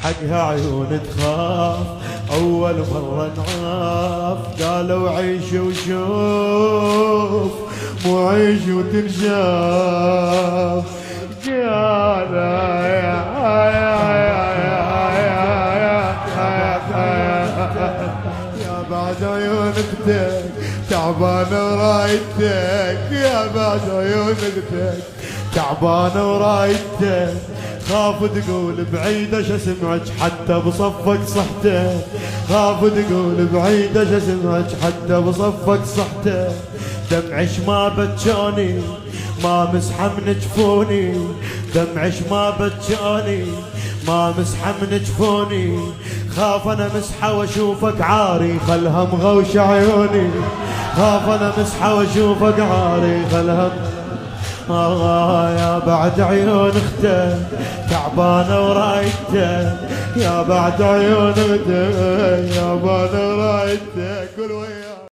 حقها عيون تخاف أول مرة نعاف، قالوا عيش وشوف مو عيش وتنشاف. قال يا بعد عيون اختك تعبانة ورايتك، يا بعد عيون اختك تعبانة ورايتك، خاف تقول بعيدة شو سمعك حتى بصفك صحتك، خاف تقول بعيدة شو سمعك حتى بصفك صحتك. دمعش ما بتشوني ما مسحة من جفوني، دمعش ما بتشوني ما مسحة من جفوني، خاف انا مسحة واشوفك عاري خلها مغوش عيوني، خاف انا مسحة واشوفك عاري خلها يا بعد عيون اختك تعبانة ورايتك، يا بعد عيون اختك تعبانة ورايتك. قول ويا